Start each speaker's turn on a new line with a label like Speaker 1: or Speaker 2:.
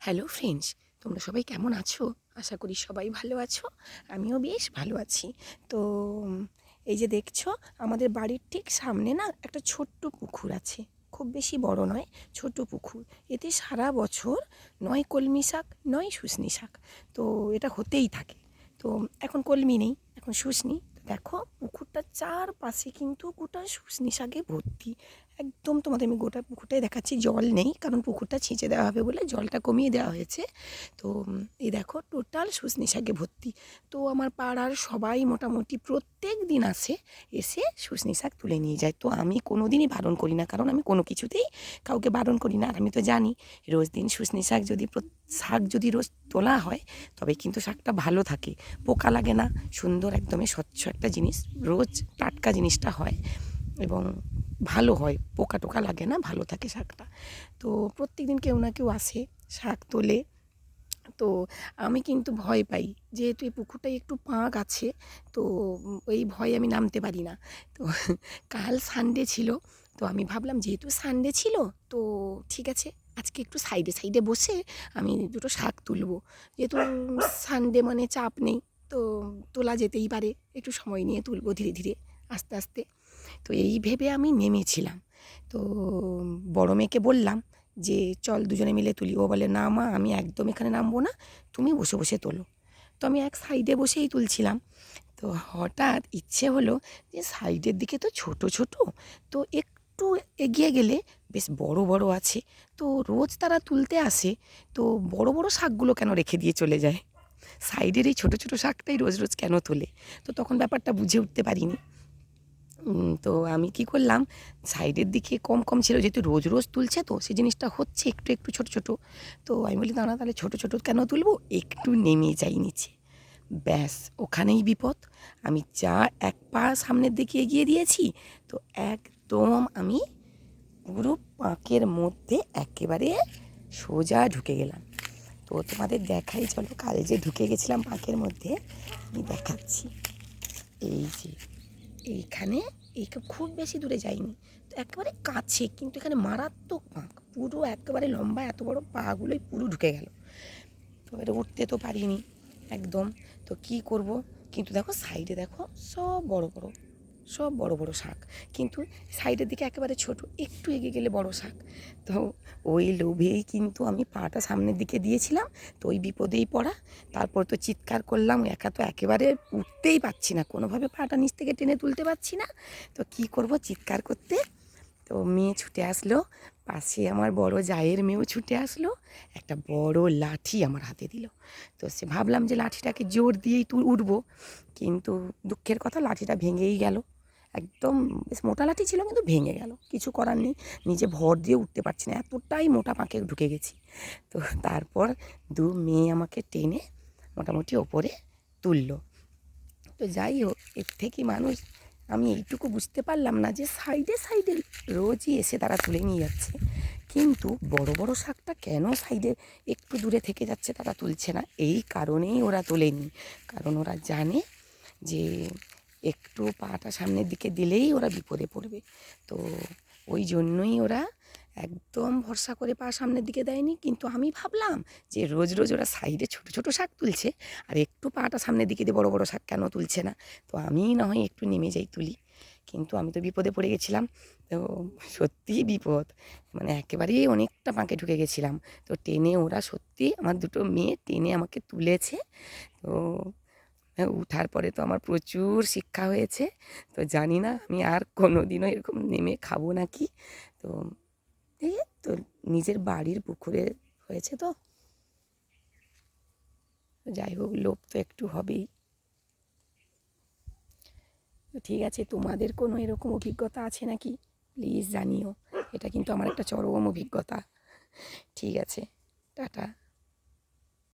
Speaker 1: Hello friends, তোমরা সবাই কেমন আছো? আশা করি সবাই ভালো আছো। আমিও বেশ ভালো আছি। তো এই যে দেখছো, আমাদের বাড়ির ঠিক সামনে না একটা ছোট্ট পুকুর আছে। খুব বেশি বড় নয়, ছোট পুকুর। এতে সারা বছর নয় কলমি শাক নয় শুশনি শাক, তো এটা হতেই থাকে। তো এখন কলমি নেই, এখন শুশনি। দেখো পুকুরটার চারপাশে কিন্তু গোটা শুশনি শাকে ভর্তি। একদম তোমাদের আমি গোটা পুকুরটাই দেখাচ্ছি। জল নেই, কারণ পুকুরটা ছেঁচে দেওয়া হবে বলে জলটা কমিয়ে দেওয়া হয়েছে। তো এই দেখো টোটাল শুশনি শাকে ভর্তি। তো আমার পাড়ার সবাই মোটামুটি প্রত্যেক দিন আসে, এসে শুশনি শাক তুলে নিয়ে যায়। তো আমি কোনো দিনই বারণ করি না, কারণ আমি কোনো কিছুতেই কাউকে বারণ করি না। আর আমি তো জানি রোজ দিন শুশনি শাক যদি রোজ তোলা হয়, তবে কিন্তু শাকটা ভালো থাকে, পোকা লাগে না, সুন্দর একদমই স্বচ্ছ একটা জিনিস, রোজ টাটকা জিনিসটা হয় এবং ভালো হয়, পোকা টোকা লাগে না, ভালো থাকে শাকটা। তো প্রত্যেক দিন কেউ না কেউ আসে, শাক তোলে। তো আমি কিন্তু ভয় পাই, যেহেতু এই পুকুরটায় একটু পাঁক আছে, তো ওই ভয়ে আমি নামতে পারি না। তো কাল সানডে ছিল, তো আমি ভাবলাম যেহেতু সানডে ছিল, তো ঠিক আছে, আজকে একটু সাইডে সাইডে বসে আমি দুটো শাক তুলবো। যেহেতু সানডে মানে চাপ নেই, তো তোলা যেতেই পারে, একটু সময় নিয়ে তুলবো ধীরে ধীরে, আস্তে আস্তে। তো এই ভেবে আমি নেমেছিলাম। তো বড় মেয়েকে বললাম যে চল দুজনে মিলে তুলি। ও বলে না মা, আমি একদম এখানে নামবো না, তুমি বসে বসে তোলো। তো আমি এক সাইডে বসেই তুলছিলাম। তো হঠাৎ ইচ্ছে হলো যে সাইডের দিকে তো ছোট ছোট, তো একটু এগিয়ে গেলে বেশ বড় বড় আছে। তো রোজ তারা তুলতে আসে, তো বড় বড় শাকগুলো কেন রেখে দিয়ে চলে যায়, সাইডের এই ছোট ছোট শাকটাই রোজ রোজ কেন তোলে? তো তখন ব্যাপারটা বুঝে উঠতে পারিনি। তো আমি কি করলাম, সাইডের দিকে কম কম ছিল, যেহেতু রোজ রোজ তুলছে, তো সেই জিনিসটা হচ্ছে একটু একটু ছোট ছোট। তো আমি বলি না না, তাহলে ছোট ছোট কেন তুলবো, একটু নেমে যাই নিচে। ব্যাস, ওখানেই বিপদ। আমি যা এক পা সামনের দিকে এগিয়ে দিয়েছি, তো একদম আমি পুরো পাঁকের মধ্যে একেবারে সোজা ঢুকে গেলাম। তো তোমাদের দেখাই, চলো, কাল যে ঢুকে গেছিলাম পাঁকের মধ্যে, আমি দেখাচ্ছি। এই যে এইখানে, এই খুব বেশি দূরে যাইনি, তো একেবারে কাছে, কিন্তু এখানে মারাত্মক পাঁক, পুরো একেবারে লম্বা এত বড় পাগুলোই পুরো ঢুকে গেল। তো এটা উঠতে তো পারিনি একদম। তো কি করব, কিন্তু দেখো সাইডে দেখো সব বড় বড়, সব বড় বড় শাক, কিন্তু সাইডের দিকে একেবারে ছোট, একটু এগিয়ে গেলে বড় শাক। তো ওই লোভেই কিন্তু আমি পাটা সামনের দিকে দিয়েছিলাম, তো ওই বিপদেই পড়া। তারপর তো চিৎকার করলাম, একা তো একেবারে উঠতেই পারছি না, কোনোভাবে পাটা নিচ থেকে টেনে তুলতে পারছি না। তো কি করব, চিৎকার করতে, তো মেয়ে ছুটে আসলো, পাশে আমার বড় জায়ের মেয়েও ছুটে আসলো, একটা বড় লাঠি আমার হাতে দিল। তো সে ভাবলাম যে লাঠিটাকে জোর দিয়েই উঠবো, কিন্তু দুঃখের কথা লাঠিটা ভেঙেই গেল। একদম বেশ মোটা লাঠি ছিল, কিন্তু ভেঙে গেল, কিছু করার নেই, নিজে ভর দিয়ে উঠতে পারছি না, এতটাই মোটা পাঁকে ঢুকে গেছি। তো তারপর দু মেয়ে আমাকে টেনে মোটামুটি ওপরে তুললো। তো যাই হোক, এর থেকে মানুষ, আমি এইটুকু বুঝতে পারলাম না যে সাইডে সাইডে রোজই এসে তারা তুলে নিয়ে যাচ্ছে, কিন্তু বড় বড় শাকটা কেন সাইডে একটু দূরে থেকে যাচ্ছে, তারা তুলছে না। এই কারণেই ওরা তোলেনি, কারণ ওরা জানে যে একটু পাটা সামনের দিকে দিলেই ওরা বিপদে পড়বে। তো ওই জন্যই ওরা একদম ভরসা করে পা সামনের দিকে দেয়নি। কিন্তু আমি ভাবলাম যে রোজ রোজ ওরা সাইডে ছোট ছোট শাক তুলছে, আর একটু পাটা সামনের দিকে দিয়ে বড় বড় শাক কেন তুলছে না, তো আমিই না হয় একটু নেমে যাই তুলি। কিন্তু আমি তো বিপদে পড়ে গেছিলাম। তো সত্যিই বিপদ, মানে একেবারেই অনেকটা পাঁকে ঢুকে গেছিলাম। তো টেনে ওরা, সত্যি আমার দুটো মেয়ে টেনে আমাকে তুলেছে। তো উঠার পরে তো আমার প্রচুর শিক্ষা হয়েছে। তো জানি না আমি আর কোনো দিনও এরকম নেমে খাবো নাকি। তো এই তো, নিজের বাড়ির পুকুরে হয়েছে, তো যাই হোক, লোভ তো একটু হবেই। তো ঠিক আছে, তোমাদের কোনো এরকম অভিজ্ঞতা আছে নাকি, প্লিজ জানিও। এটা কিন্তু আমার একটা চরম অভিজ্ঞতা। ঠিক আছে, টাটা।